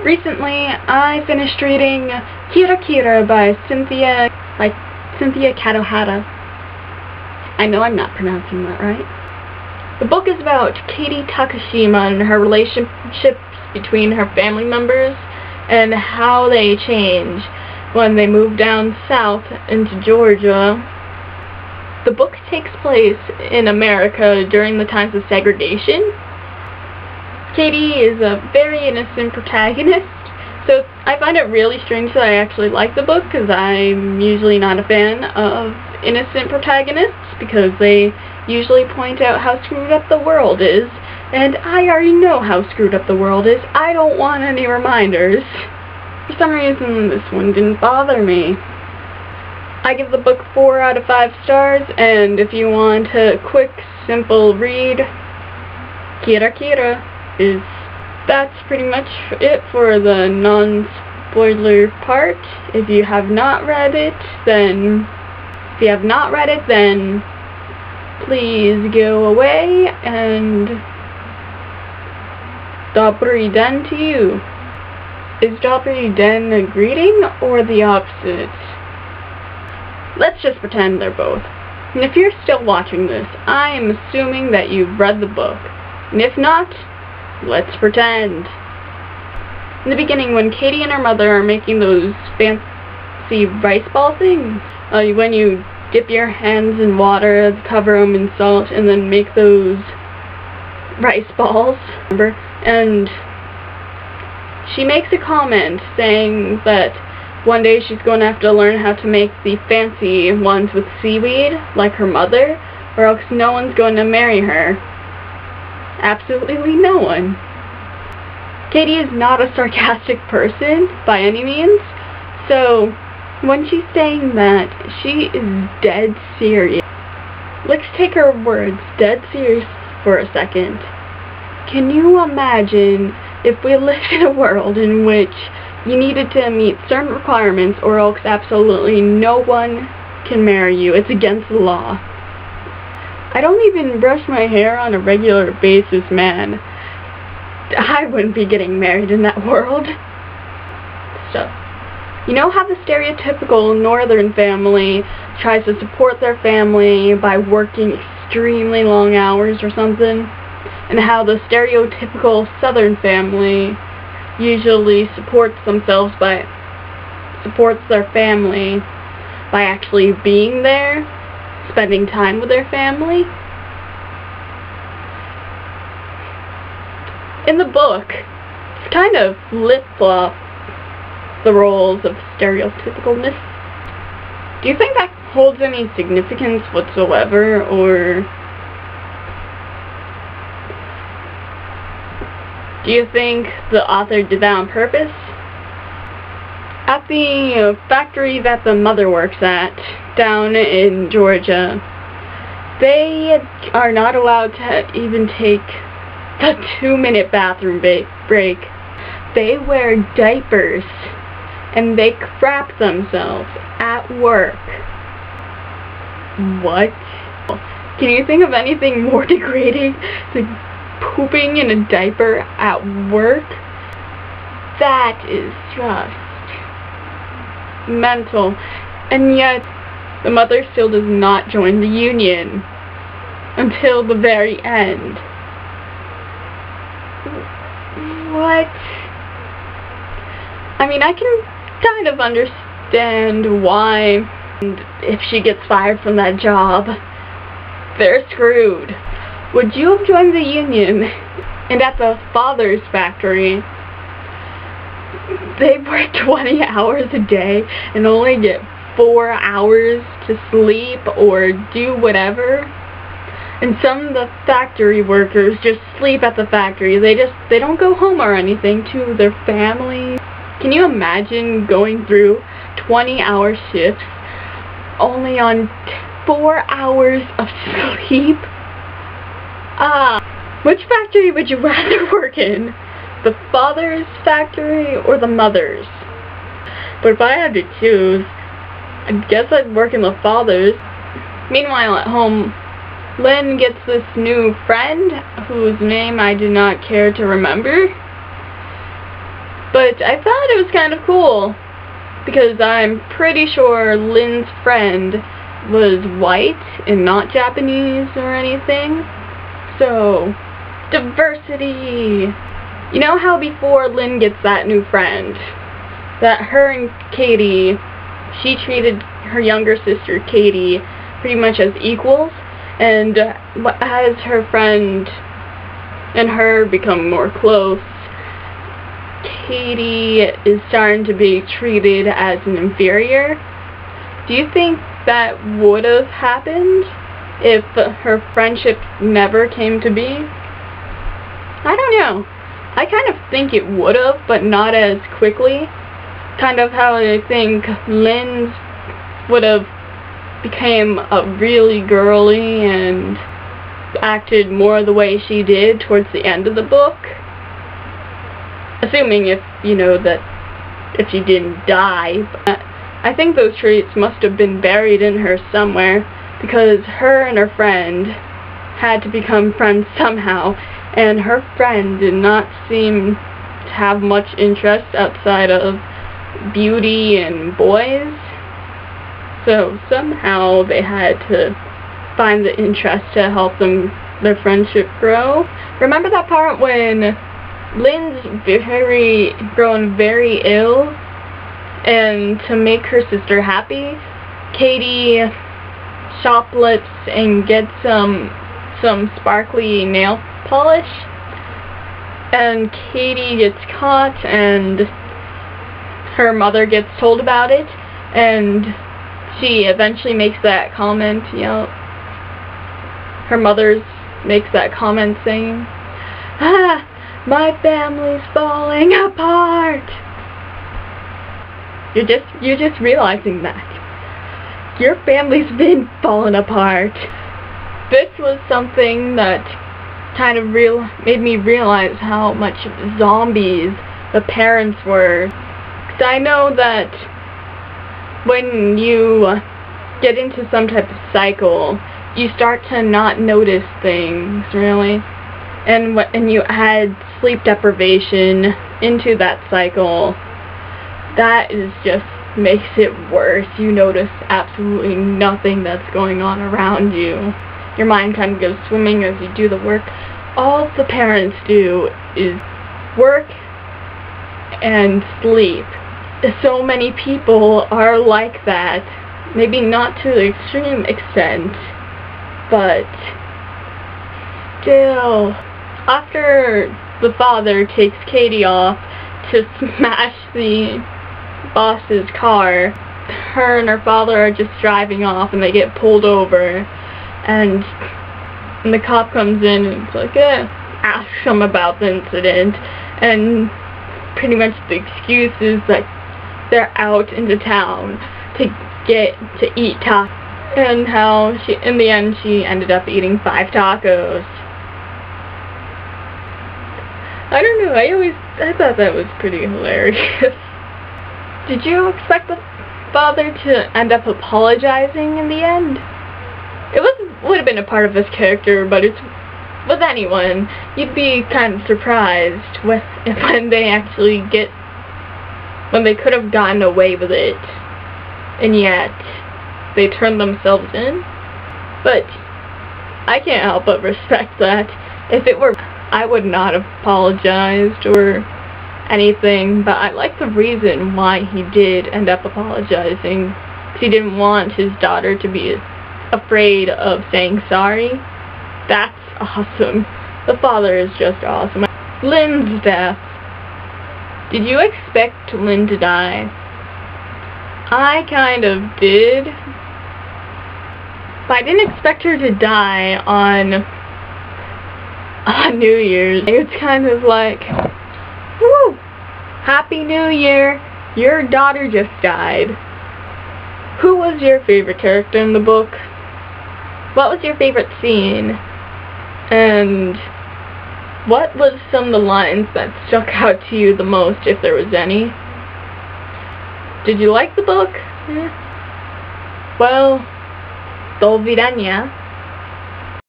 Recently, I finished reading Kira Kira by Cynthia Kadohata. I know I'm not pronouncing that right. The book is about Katie Takashima and her relationships between her family members and how they change when they move down south into Georgia. The book takes place in America during the times of segregation. Katie is a very innocent protagonist, so I find it really strange that I actually like the book, because I'm usually not a fan of innocent protagonists, because they usually point out how screwed up the world is, and I already know how screwed up the world is. I don't want any reminders. For some reason, this one didn't bother me. I give the book 4 out of 5 stars, and if you want a quick, simple read, Kira Kira. That's pretty much it for the non-spoiler part. If you have not read it, then please go away, and Dobry den to you. Is Dobry den a greeting or the opposite? Let's just pretend they're both. And if you're still watching this, I am assuming that you've read the book. And if not, let's pretend. In the beginning, when Katie and her mother are making those fancy rice ball things, when you dip your hands in water, cover them in salt, and then make those rice balls, remember? And she makes a comment saying that one day she's going to have to learn how to make the fancy ones with seaweed, like her mother, or else no one's going to marry her. Absolutely no one. Katie is not a sarcastic person by any means, so when she's saying that, she is dead serious. Let's take her words dead serious for a second. Can you imagine if we lived in a world in which you needed to meet certain requirements or else absolutely no one can marry you? It's against the law. I don't even brush my hair on a regular basis, man. I wouldn't be getting married in that world. So, you know how the stereotypical northern family tries to support their family by working extremely long hours or something? And how the stereotypical southern family usually supports their family by actually being there, spending time with their family. In the book, it's kind of flip-flop the roles of stereotypicalness. Do you think that holds any significance whatsoever, or do you think the author did that on purpose? At the factory that the mother works at, down in Georgia, they are not allowed to even take the 2-minute bathroom break. They wear diapers, and they crap themselves at work. What? Can you think of anything more degrading than pooping in a diaper at work? That is just mental. And yet, the mother still does not join the union until the very end. What? I mean, I can kind of understand why, if she gets fired from that job, they're screwed. Would you have joined the union? And at the father's factory, they work 20 hours a day and only get 4 hours to sleep or do whatever. And some of the factory workers just sleep at the factory. They don't go home or anything to their families. Can you imagine going through 20-hour shifts only on 4 hours of sleep? Which factory would you rather work in? The father's factory or the mother's? But if I had to choose, I guess I'd work in the father's. Meanwhile, at home, Lynn gets this new friend, whose name I do not care to remember. But I thought it was kind of cool, because I'm pretty sure Lynn's friend was white and not Japanese or anything. So, diversity! You know how before Lynn gets that new friend, that her and Katie, she treated her younger sister Katie pretty much as equals, and as her friend and her become more close, Katie is starting to be treated as an inferior. Do you think that would have happened if her friendship never came to be? I don't know. I kind of think it would have, but not as quickly. Kind of how I think Lynn would have became a really girly and acted more the way she did towards the end of the book. Assuming if, you know, that if she didn't die. But I think those traits must have been buried in her somewhere, because her and her friend had to become friends somehow, and her friend did not seem to have much interest outside of beauty and boys. So somehow they had to find the interest to help their friendship grow. Remember that part when Lynn's grown very ill, and to make her sister happy, Katie shoplifts and gets some sparkly nail polish, and Katie gets caught, and her mother gets told about it, and she eventually makes that comment, you know, her mother makes that comment saying, "Ah, my family's falling apart." You're just realizing that your family's been falling apart. This was something that kind of made me realize how much zombies the parents were. 'Cause I know that when you get into some type of cycle, you start to not notice things, really. And when you add sleep deprivation into that cycle, that is just makes it worse. You notice absolutely nothing that's going on around you. Your mind kind of goes swimming as you do the work. All the parents do is work and sleep. So many people are like that. Maybe not to the extreme extent, but still. After the father takes Katie off to smash the boss's car, her and her father are just driving off, and they get pulled over, and the cop comes in and it's like, asks them about the incident, and pretty much the excuse is that they're out into town to eat tacos, and how in the end she ended up eating 5 tacos. I don't know, I thought that was pretty hilarious. Did you expect the father to end up apologizing in the end? It would have been a part of his character, but it's with anyone, you'd be kind of surprised when they could have gotten away with it, and yet they turned themselves in. But I can't help but respect that. If it were, I would not have apologized or anything, but I like the reason why he did end up apologizing, because he didn't want his daughter to be afraid of saying sorry. That's awesome. The father is just awesome. Lynn's death. Did you expect Lynn to die? I kind of did. But I didn't expect her to die on New Year's. It's kind of like, woo! Happy New Year! Your daughter just died. Who was your favorite character in the book? What was your favorite scene? And what was some of the lines that stuck out to you the most, if there was any? Did you like the book? Well, do vidania.